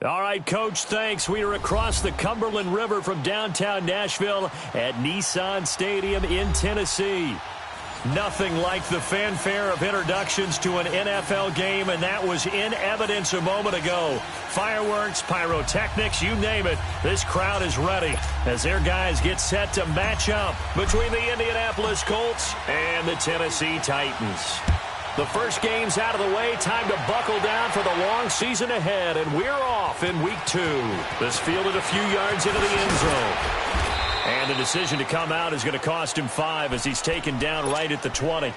All right, Coach, thanks. We are across the Cumberland River from downtown Nashville at Nissan Stadium in Tennessee. Nothing like the fanfare of introductions to an NFL game, and that was in evidence a moment ago. Fireworks, pyrotechnics, you name it. This crowd is ready as their guys get set to match up between the Indianapolis Colts and the Tennessee Titans. The first game's out of the way. Time to buckle down for the long season ahead, and we're off in week 2. This fielded a few yards into the end zone. And the decision to come out is going to cost him 5 as he's taken down right at the 20.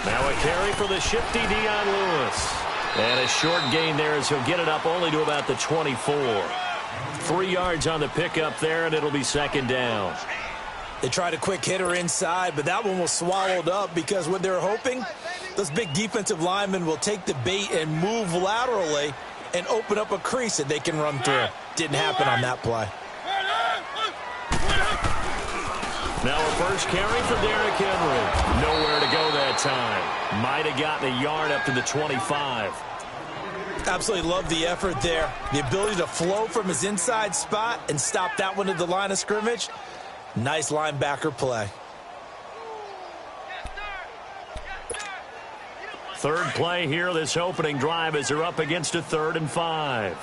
Now a carry for the shifty Dion Lewis. And a short gain there as he'll get it up only to about the 24. 3 yards on the pickup there, and it'll be second down. They tried a quick hitter inside, but that one was swallowed up because what they're hoping, those big defensive linemen will take the bait and move laterally and open up a crease that they can run through. Didn't happen on that play. Now a first carry for Derrick Henry. Nowhere to go that time. Might have gotten a yard up to the 25. Absolutely love the effort there. The ability to flow from his inside spot and stop that one at the line of scrimmage. Nice linebacker play. Third play here, this opening drive, as they're up against a 3rd and 5.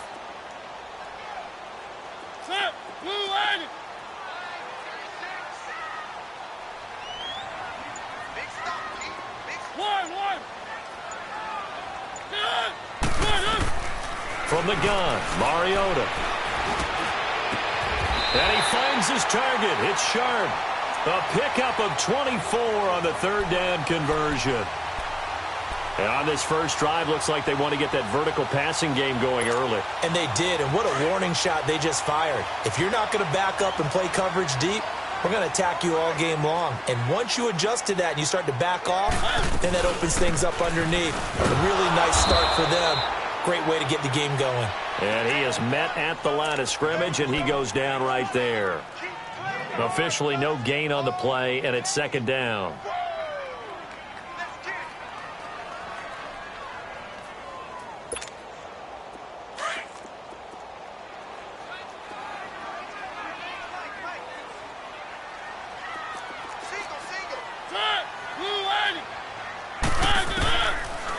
From the gun, Mariota. And he finds his target. It's sharp. A pickup of 24 on the 3rd down conversion. And on this first drive, looks like they want to get that vertical passing game going early. And they did, and what a warning shot they just fired. If you're not going to back up and play coverage deep, we're going to attack you all game long. And once you adjust to that and you start to back off, then that opens things up underneath. A really nice start for them. Great way to get the game going. And he is met at the line of scrimmage, and he goes down right there. Officially no gain on the play, and it's second down.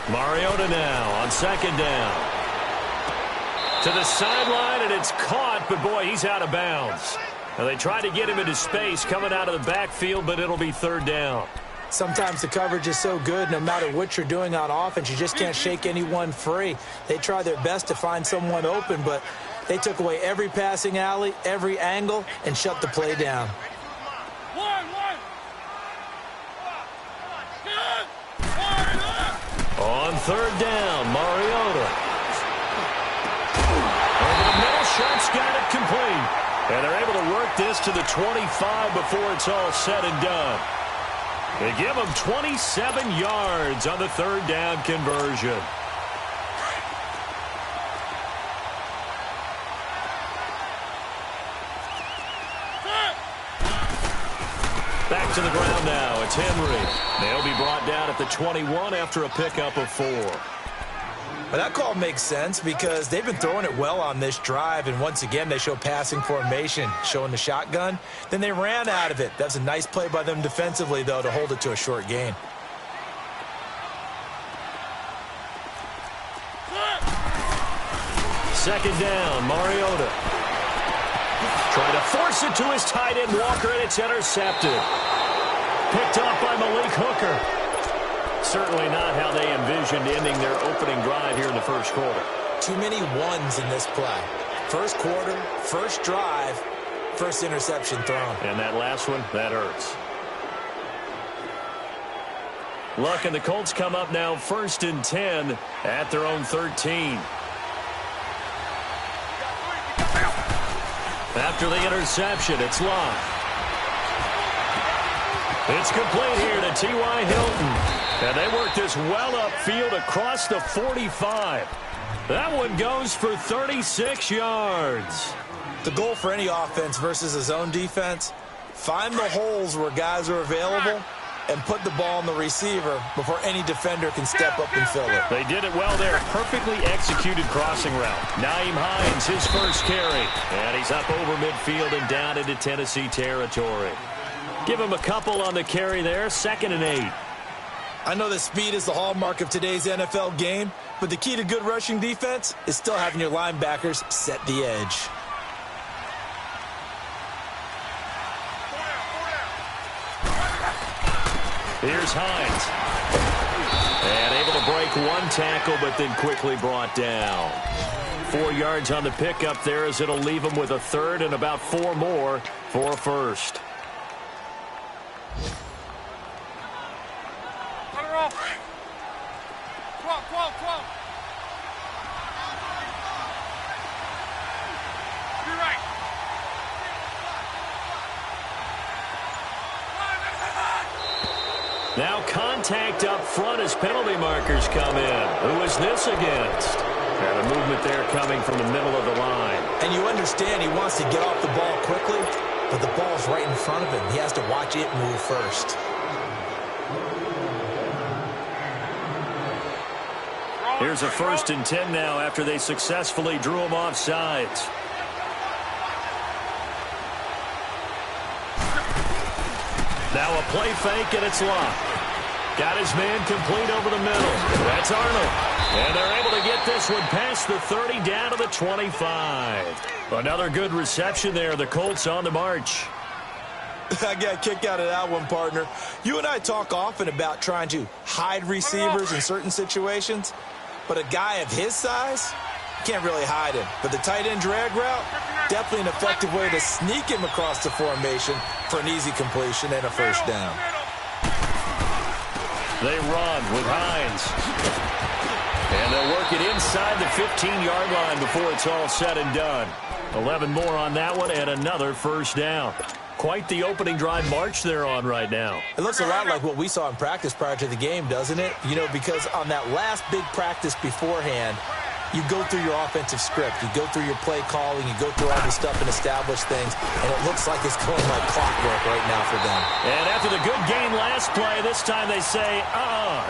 Mariota now on second down. To the sideline, and it's caught, but boy, he's out of bounds. Now, they tried to get him into space coming out of the backfield, but it'll be 3rd down. Sometimes the coverage is so good, no matter what you're doing on offense, you just can't shake anyone free. They try their best to find someone open, but they took away every passing alley, every angle, and shut the play down. On 3rd down, Mariota. Over the middle, shot's got it complete. And they're able to work this to the 25 before it's all said and done. They give them 27 yards on the 3rd down conversion. Back to the ground now. It's Henry. They'll be brought down at the 21 after a pickup of 4. But that call makes sense because they've been throwing it well on this drive, and once again they show passing formation, showing the shotgun. Then they ran out of it. That's a nice play by them defensively, though, to hold it to a short gain. Second down, Mariota. Trying to force it to his tight end, Walker, and it's intercepted. Picked up by Malik Hooker. Certainly not how they envisioned ending their opening drive here in the first quarter. Too many ones in this play. First quarter, first drive, first interception thrown. And that last one, that hurts. Luck and the Colts come up now 1st and 10 at their own 13. After the interception, it's Luck. It's complete here to T.Y. Hilton. And they work this well upfield across the 45. That one goes for 36 yards. The goal for any offense versus a zone defense, find the holes where guys are available and put the ball on the receiver before any defender can step up and fill it. They did it well there. Perfectly executed crossing route. Nyheim Hines, his first carry. And he's up over midfield and down into Tennessee territory. Give him a couple on the carry there. 2nd and 8. I know that speed is the hallmark of today's NFL game, but the key to good rushing defense is still having your linebackers set the edge. Here's Hines. And able to break one tackle, but then quickly brought down. 4 yards on the pickup there as it'll leave him with a 3rd and about 4 more for a 1st. Now contact up front as penalty markers come in. Who is this against? And a movement there coming from the middle of the line. And you understand he wants to get off the ball quickly, but the ball's right in front of him. He has to watch it move first. Here's a 1st and 10 now after they successfully drew him off sides. Now a play fake, and it's locked. Got his man complete over the middle. That's Arnold. And they're able to get this one past the 30 down to the 25. Another good reception there. The Colts on the march. I got a kick out of that one, partner. You and I talk often about trying to hide receivers in certain situations, but a guy of his size can't really hide him. But the tight end drag route, definitely an effective way to sneak him across the formation for an easy completion and a 1st down. They run with Hines. And they'll work it inside the 15-yard line before it's all said and done. 11 more on that one and another 1st down. Quite the opening drive march they're on right now. It looks a lot like what we saw in practice prior to the game, doesn't it? You know, because on that last big practice beforehand, you go through your offensive script. You go through your play calling. You go through all the stuff and establish things. And it looks like it's going like clockwork right now for them. And after the good gain last play, this time they say,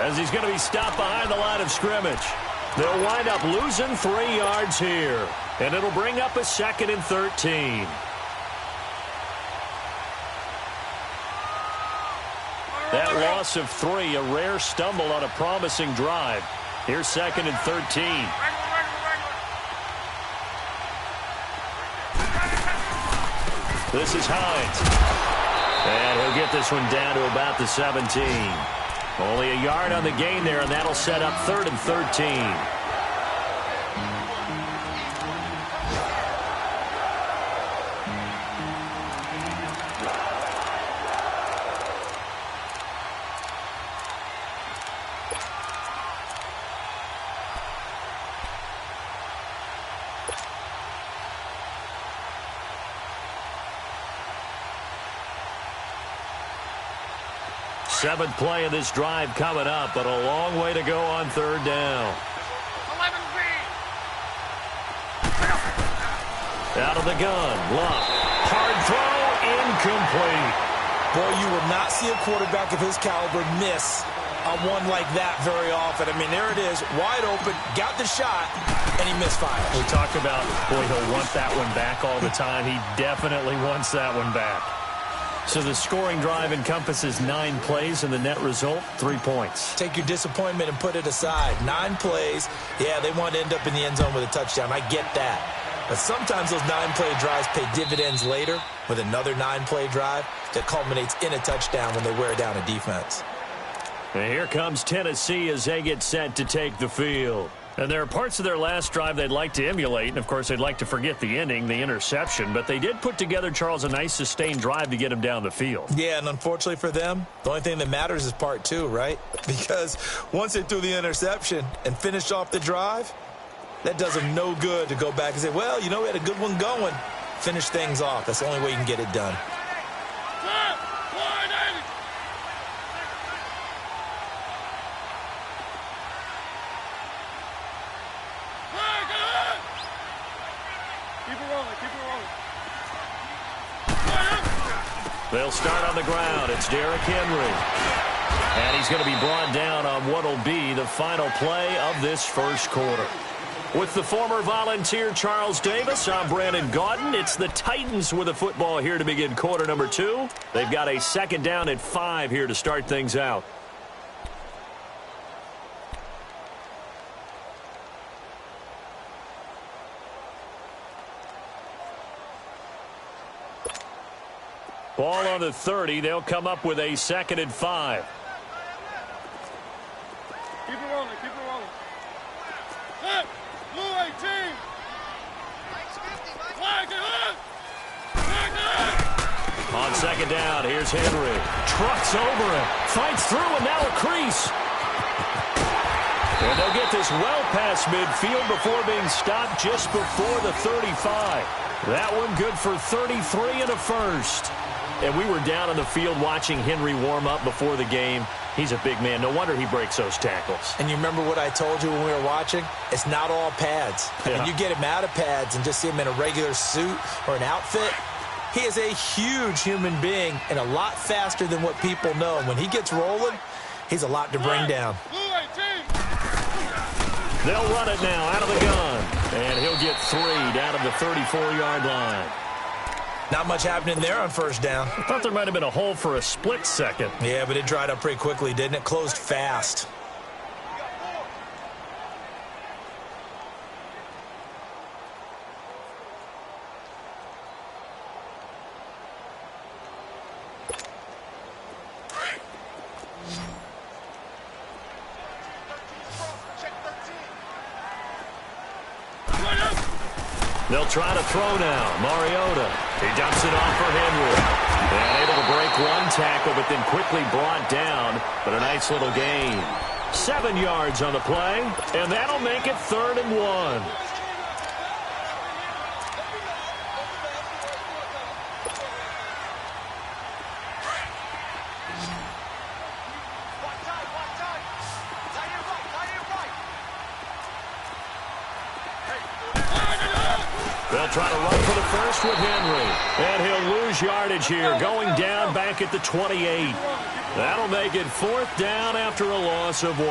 as he's going to be stopped behind the line of scrimmage. They'll wind up losing 3 yards here. And it'll bring up a 2nd and 13. That loss of 3, a rare stumble on a promising drive. Here's 2nd and 13. This is Hines. And he'll get this one down to about the 17. Only a yard on the gain there, and that'll set up 3rd and 13. Seventh play of this drive coming up, but a long way to go on 3rd down. 11B. Out of the gun, Luck. Hard throw, incomplete. Boy, you will not see a quarterback of his caliber miss on one like that very often. I mean, there it is, wide open, got the shot, and he misfires. We talk about, boy, he'll want that one back all the time. He definitely wants that one back. So the scoring drive encompasses 9 plays, and the net result, 3 points. Take your disappointment and put it aside. 9 plays, yeah, they want to end up in the end zone with a touchdown. I get that. But sometimes those 9-play drives pay dividends later with another 9-play drive that culminates in a touchdown when they wear down a defense. And here comes Tennessee as they get set to take the field. And there are parts of their last drive they'd like to emulate, and of course they'd like to forget the ending, the interception, but they did put together, Charles, a nice sustained drive to get him down the field. Yeah, and unfortunately for them, the only thing that matters is part 2, right? Because once they threw the interception and finished off the drive, that does them no good to go back and say, well, you know, we had a good one going. Finish things off. That's the only way you can get it done. They'll start on the ground. It's Derrick Henry. And he's going to be brought down on what will be the final play of this first quarter. With the former Volunteer Charles Davis, I'm Brandon Gaudin. It's the Titans with the football here to begin quarter number 2. They've got a second down at 5 here to start things out. Ball on the 30. They'll come up with a second and 5. Keep it rolling, keep it rolling. Hey, Blue 18. Flag it up. On second down, here's Henry. Trucks over him. Fights through, and now a crease. And they'll get this well past midfield before being stopped just before the 35. That one good for 33 and a first. And we were down on the field watching Henry warm up before the game. He's a big man. No wonder he breaks those tackles. And you remember what I told you when we were watching? It's not all pads. Yeah. When you get him out of pads and just see him in a regular suit or an outfit, he is a huge human being and a lot faster than what people know. And when he gets rolling, he's a lot to bring down. They'll run it now out of the gun. And he'll get 3 down at the 34-yard line. Not much happening there on first down. I thought there might have been a hole for a split second. Yeah, but it dried up pretty quickly, didn't it? Closed fast. They'll try to throw now. Mariota. He dumps it off for Henry. And able to break one tackle, but then quickly brought down. But a nice little gain. 7 yards on the play, and that'll make it 3rd and 1. They'll try to run for the first with Henry. And he'll lose yardage here, going down back at the 28. That'll make it 4th down after a loss of 1.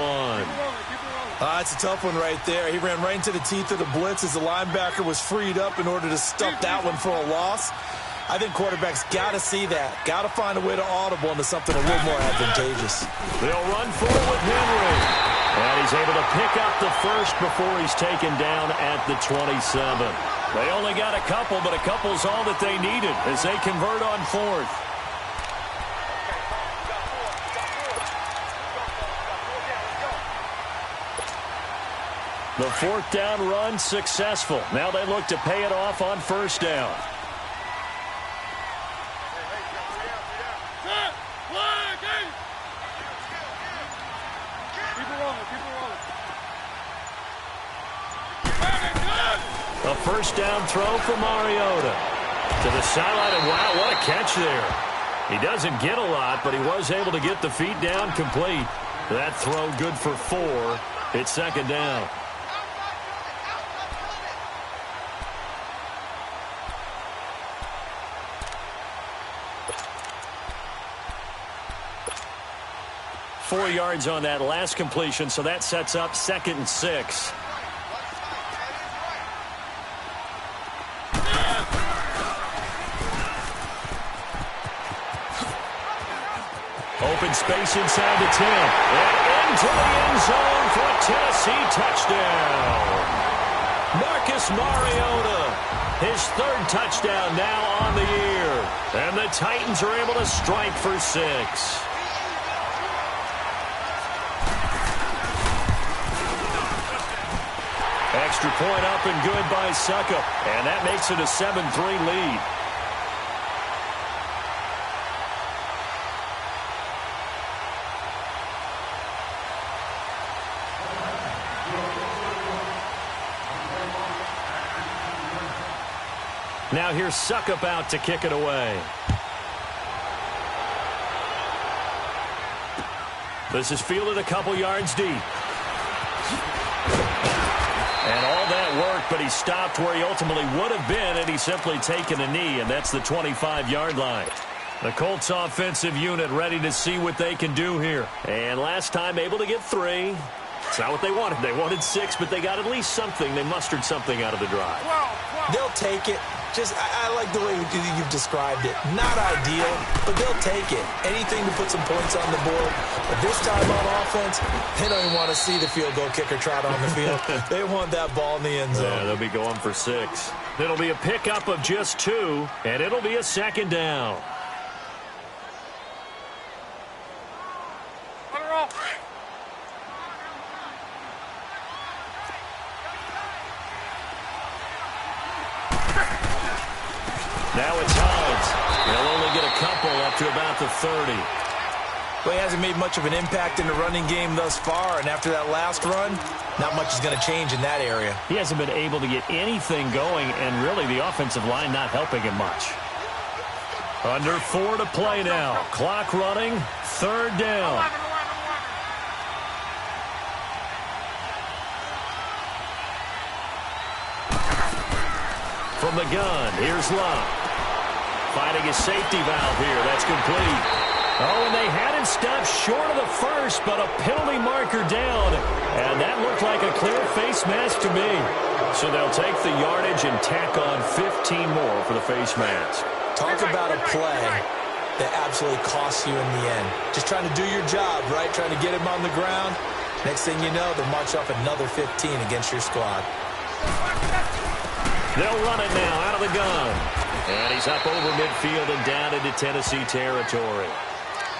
That's a tough one right there. He ran right into the teeth of the blitz as the linebacker was freed up in order to stuff that one for a loss. I think quarterbacks got to see that. Got to find a way to audible into something a little more advantageous. They'll run forward with Henry. And he's able to pick up the first before he's taken down at the 27. They only got a couple, but a couple's all that they needed as they convert on 4th. The 4th down run successful. Now they look to pay it off on first down. A first down throw for Mariota. To the sideline, and wow, what a catch there. He doesn't get a lot, but he was able to get the feet down complete. That throw good for 4. It's 2nd down. Four yards on that last completion, so that sets up 2nd and 6. Open space inside the 10. And into the end zone for a Tennessee touchdown. Marcus Mariota, his 3rd touchdown now on the year. And the Titans are able to strike for 6. Extra point up and good by Suckup. And that makes it a 7-3 lead. Now here's Suckup out to kick it away. This is fielded a couple yards deep. And all that work, but he stopped where he ultimately would have been, and he's simply taken a knee, and that's the 25-yard line. The Colts offensive unit ready to see what they can do here. And last time able to get 3. It's not what they wanted. They wanted 6, but they got at least something. They mustered something out of the drive. They'll take it. I like the way you've described it. Not ideal, but they'll take it. Anything to put some points on the board. But this time on offense, they don't even want to see the field goal kicker trot on the field. They want that ball in the end zone. Yeah, they'll be going for 6. It'll be a pickup of just 2, and it'll be a second down. Now it's Hines. They'll only get a couple up to about the 30. Well, he hasn't made much of an impact in the running game thus far, and after that last run, not much is going to change in that area. He hasn't been able to get anything going, and really the offensive line not helping him much. Under 4 to play now. Clock running. 3rd down. From the gun, here's Love. Finding a safety valve here. That's complete. Oh, and they had him stopped short of the first, but a penalty marker down. And that looked like a clear face mask to me. So they'll take the yardage and tack on 15 more for the face mask. Talk about a play that absolutely costs you in the end. Just trying to do your job, right? Trying to get him on the ground. Next thing you know, they'll march off another 15 against your squad. They'll run it now out of the gun. And he's up over midfield and down into Tennessee territory.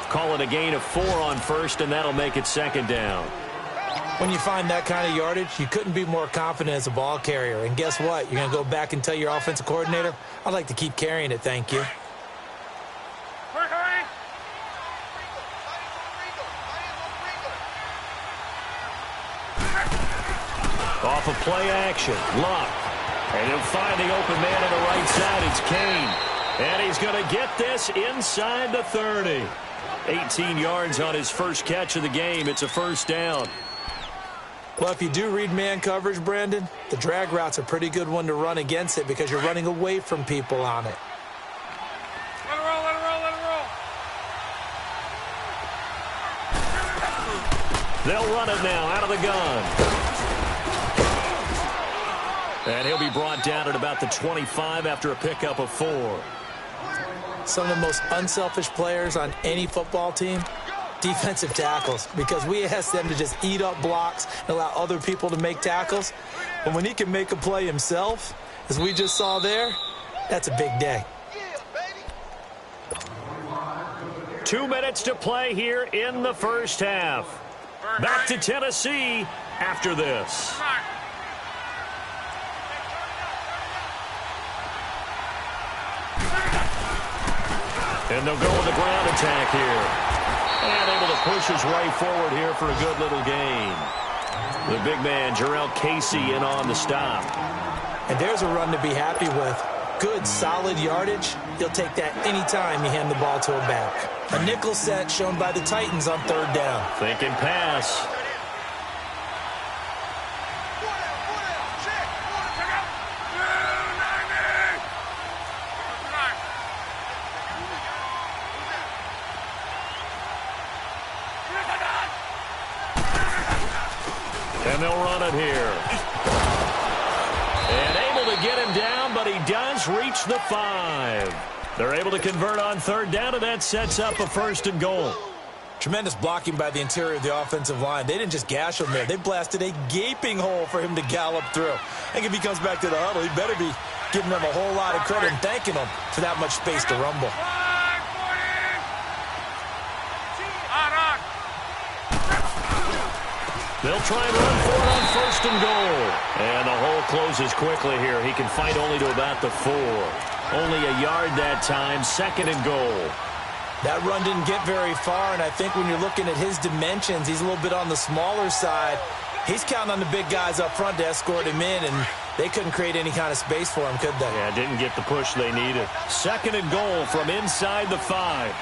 Call it a gain of 4 on 1st, and that'll make it 2nd down. When you find that kind of yardage, you couldn't be more confident as a ball carrier. And guess what? You're going to go back and tell your offensive coordinator, I'd like to keep carrying it, thank you. Off of play action. Luck. And he'll find the open man on the right side. It's Kane. And he's going to get this inside the 30. 18 yards on his first catch of the game. It's a 1st down. Well, if you do read man coverage, Brandon, the drag route's a pretty good one to run against it because you're running away from people on it. Let it roll, let it roll, let it roll. They'll run it now out of the gun. And he'll be brought down at about the 25 after a pickup of 4. Some of the most unselfish players on any football team, defensive tackles, because we ask them to just eat up blocks and allow other people to make tackles. But when he can make a play himself, as we just saw there, that's a big day. 2 minutes to play here in the first half. Back to Tennessee after this. And they'll go with the ground attack here. And able to push his way forward here for a good little gain. The big man, Jarrell Casey, in on the stop. And there's a run to be happy with. Good, solid yardage. You'll take that anytime you hand the ball to a back. A nickel set shown by the Titans on 3rd down. Thinking pass. And they'll run it here. And able to get him down, but he does reach the 5. They're able to convert on 3rd down, and that sets up a 1st and goal. Tremendous blocking by the interior of the offensive line. They didn't just gash him there. They blasted a gaping hole for him to gallop through. I think if he comes back to the huddle, he better be giving them a whole lot of credit and thanking them for that much space to rumble. They'll try and run for it on 1st and goal. And the hole closes quickly here. He can fight only to about the 4. Only a yard that time, 2nd and goal. That run didn't get very far, and I think when you're looking at his dimensions, he's a little bit on the smaller side. He's counting on the big guys up front to escort him in, and they couldn't create any kind of space for him, could they? Yeah, didn't get the push they needed. 2nd and goal from inside the 5.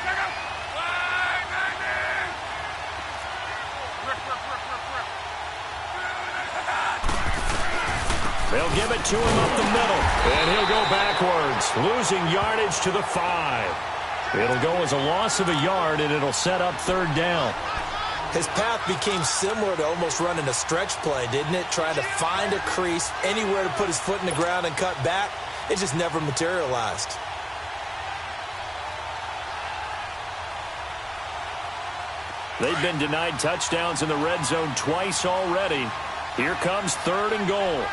They'll give it to him up the middle. And he'll go backwards, losing yardage to the 5. It'll go as a loss of a yard, and it'll set up third down. His path became similar to almost running a stretch play, didn't it? Trying to find a crease, anywhere to put his foot in the ground and cut back. It just never materialized. They've been denied touchdowns in the red zone twice already. Here comes third and goal.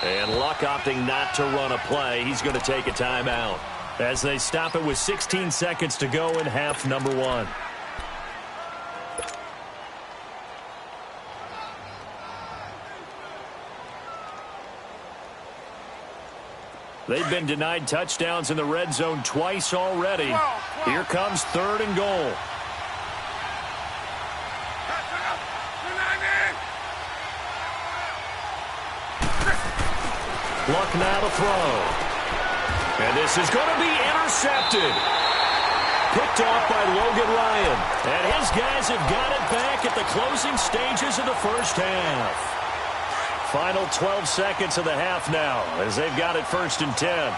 And Luck opting not to run a play. He's going to take a timeout as they stop it with 16 seconds to go in half number one. They've been denied touchdowns in the red zone twice already. Here comes third and goal. Luck now to throw. And this is going to be intercepted. Picked off by Logan Ryan. And his guys have got it back at the closing stages of the first half. Final 12 seconds of the half now as they've got it 1st and 10.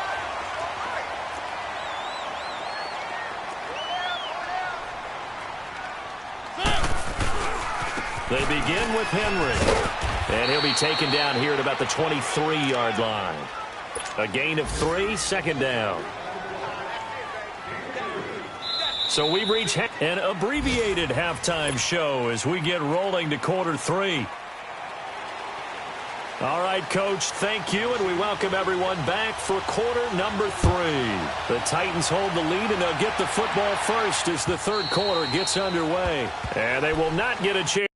They begin with Henry. And he'll be taken down here at about the 23-yard line. A gain of 3, second down. So we reach an abbreviated halftime show as we get rolling to quarter 3. All right, Coach, thank you, and we welcome everyone back for quarter number 3. The Titans hold the lead, and they'll get the football first as the third quarter gets underway. And they will not get a chance.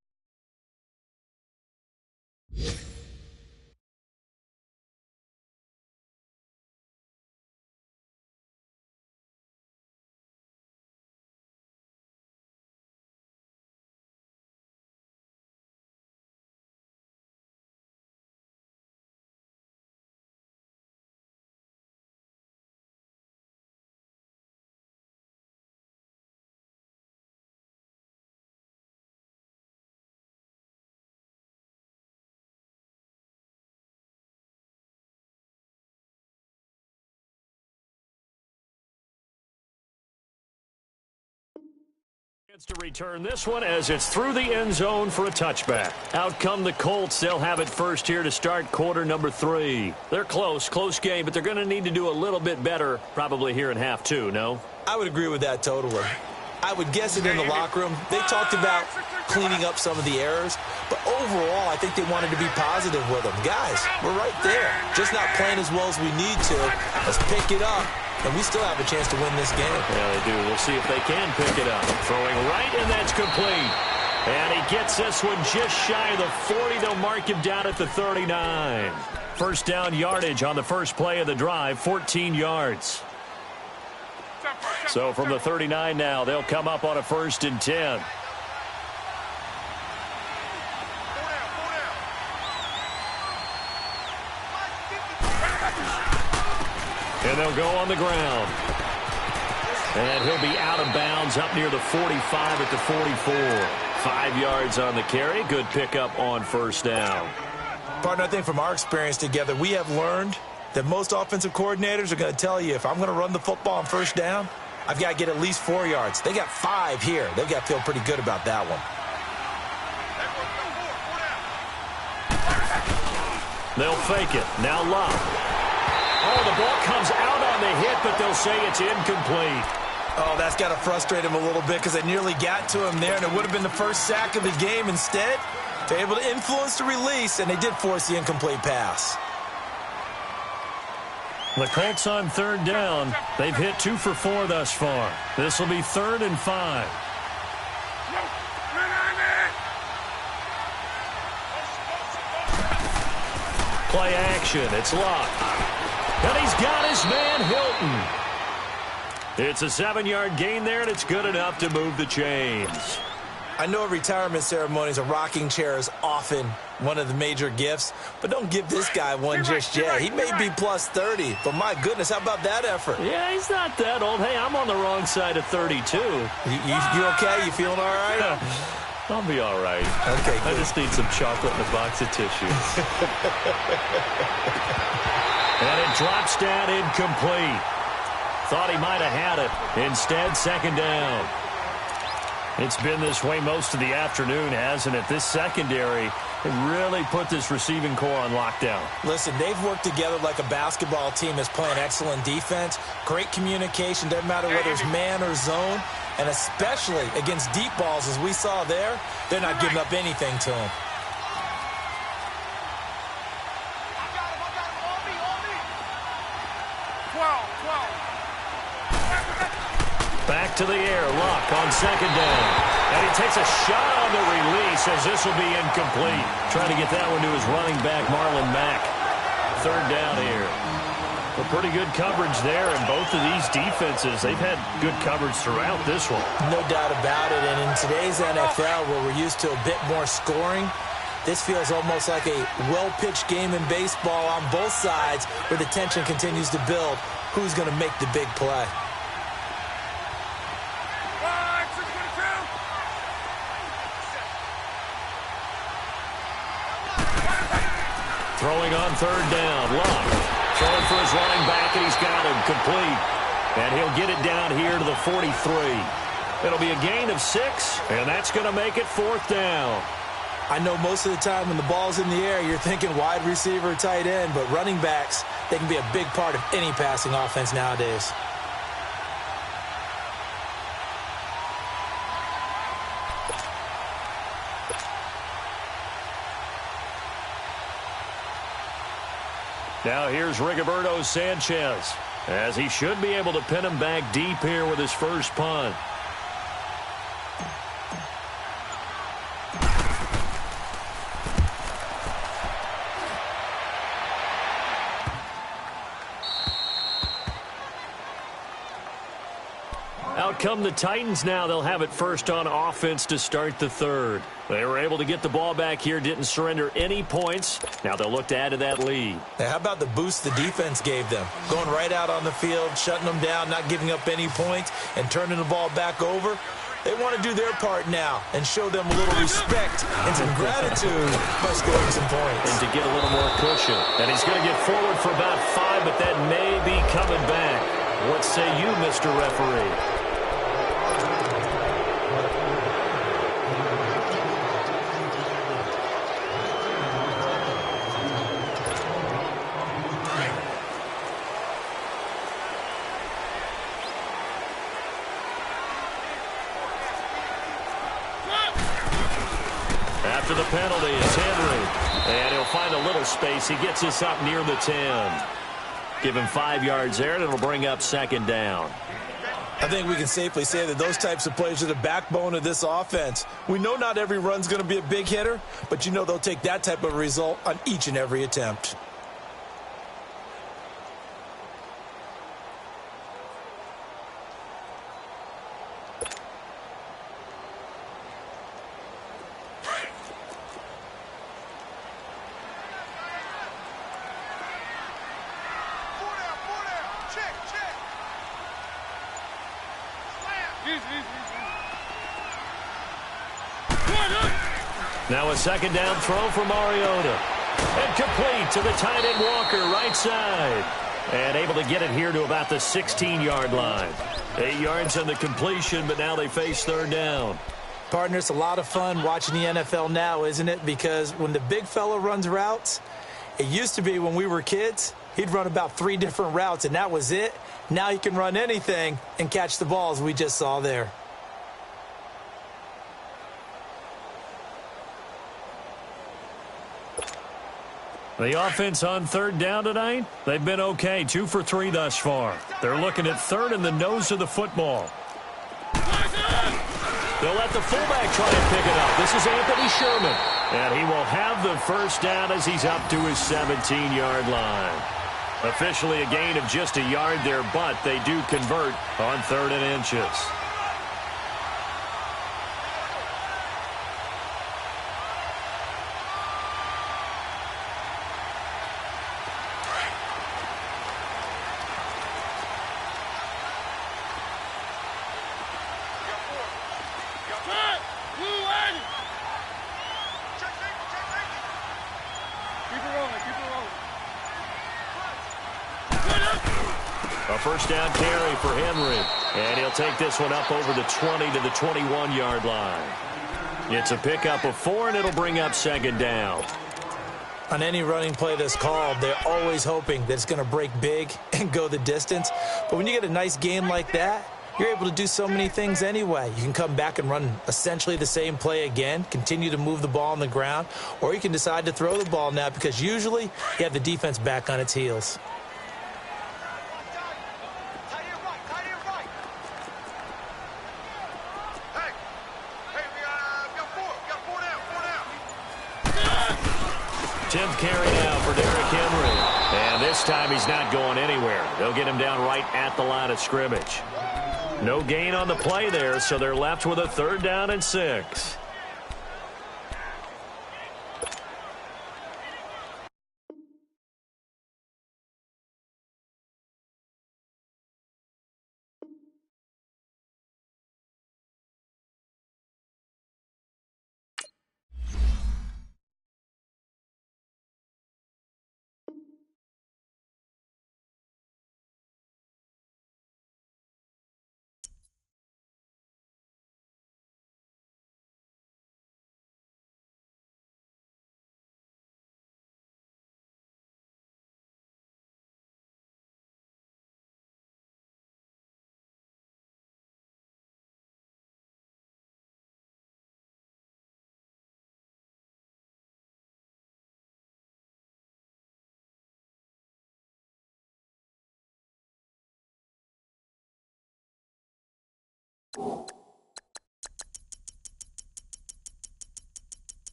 To return this one as it's through the end zone for a touchback. Out come the Colts. They'll have it first here to start quarter number 3. They're close game, but they're going to need to do a little bit better probably here in half 2, no? I would agree with that totally. I would guess it in the locker room. They talked about cleaning up some of the errors, but overall, I think they wanted to be positive with them. Guys, we're right there. Just not playing as well as we need to. Let's pick it up. And we still have a chance to win this game. Yeah, they do. We'll see if they can pick it up. Throwing right, and that's complete. And he gets this one just shy of the 40. They'll mark him down at the 39. First down yardage on the first play of the drive, 14 yards. So from the 39 now, they'll come up on a 1st and 10. And they'll go on the ground. And he'll be out of bounds up near the 45 at the 44. 5 yards on the carry. Good pickup on first down. Partner, I think from our experience together, we have learned that most offensive coordinators are going to tell you, if I'm going to run the football on first down, I've got to get at least 4 yards. They got 5 here. They've got to feel pretty good about that one. They'll fake it. Now Luck. Oh, the ball comes out on the hit, but they'll say it's incomplete. Oh, that's got to frustrate him a little bit because they nearly got to him there, and it would have been the first sack of the game. Instead, they're able to influence the release, and they did force the incomplete pass. The Colts on third down. They've hit 2 for 4 thus far. This will be 3rd and 5. Play action. It's Luck. And he's got his man Hilton. It's a 7-yard gain there, and it's good enough to move the chains. I know at retirement ceremonies, a rocking chair is often one of the major gifts, but don't give this guy one just yet. He may be plus 30, but my goodness, how about that effort? Yeah, he's not that old. Hey, I'm on the wrong side of 32. You okay? You feeling all right? I'll be all right. Okay, good. I just need some chocolate and a box of tissues. And it drops down incomplete. Thought he might have had it. Instead, second down. It's been this way most of the afternoon, hasn't it? This secondary really put this receiving core on lockdown. Listen, they've worked together like a basketball team that's playing excellent defense. Great communication, doesn't matter whether it's man or zone. And especially against deep balls, as we saw there, they're not giving up anything to them. Back to the air, Luck on second down. And he takes a shot on the release as this will be incomplete. Trying to get that one to his running back, Marlon Mack. Third down here. Well, pretty good coverage there, and both of these defenses, they've had good coverage throughout this one. No doubt about it, and in today's NFL, where we're used to a bit more scoring, this feels almost like a well-pitched game in baseball on both sides where the tension continues to build. Who's going to make the big play? Throwing on third down, Luck. Throwing for his running back, and he's got him complete. And he'll get it down here to the 43. It'll be a gain of 6, and that's going to make it fourth down. I know most of the time when the ball's in the air, you're thinking wide receiver, tight end, but running backs, they can be a big part of any passing offense nowadays. Now here's Rigoberto Sanchez, as he should be able to pin him back deep here with his first punt. Out come the Titans now. They'll have it first on offense to start the third. They were able to get the ball back here, didn't surrender any points. Now they'll look to add to that lead. Now, how about the boost the defense gave them? Going right out on the field, shutting them down, not giving up any points, and turning the ball back over. They want to do their part now and show them a little respect and some gratitude by scoring some points. And to get a little more cushion. And he's going to get forward for about 5, but that may be coming back. What say you, Mr. Referee? After the penalty, it's Henry. And he'll find a little space. He gets us up near the 10. Give him 5 yards there, and it'll bring up second down. I think we can safely say that those types of plays are the backbone of this offense. We know not every run's going to be a big hitter, but you know they'll take that type of result on each and every attempt. Now a second down throw for Mariota. And complete to the tight end Walker, right side. And able to get it here to about the 16-yard line. 8 yards on the completion, but now they face third down. Partner, it's a lot of fun watching the NFL now, isn't it? Because when the big fella runs routes, it used to be when we were kids, he'd run about 3 different routes, and that was it. Now he can run anything and catch the balls we just saw there. The offense on third down tonight, they've been okay. 2 for 3 thus far. They're looking at third in the nose of the football. They'll let the fullback try and pick it up. This is Anthony Sherman. And he will have the first down as he's up to his 17-yard line. Officially a gain of just a yard there, but they do convert on 3rd and inches. A first down carry for Henry. And he'll take this one up over the 20 to the 21-yard line. It's a pickup of 4, and it'll bring up second down. On any running play that's called, they're always hoping that it's going to break big and go the distance. But when you get a nice game like that, you're able to do so many things anyway. You can come back and run essentially the same play again, continue to move the ball on the ground, or you can decide to throw the ball now because usually you have the defense back on its heels. Tenth carry now for Derrick Henry. And this time he's not going anywhere. They'll get him down right at the line of scrimmage. No gain on the play there, so they're left with a 3rd down and 6.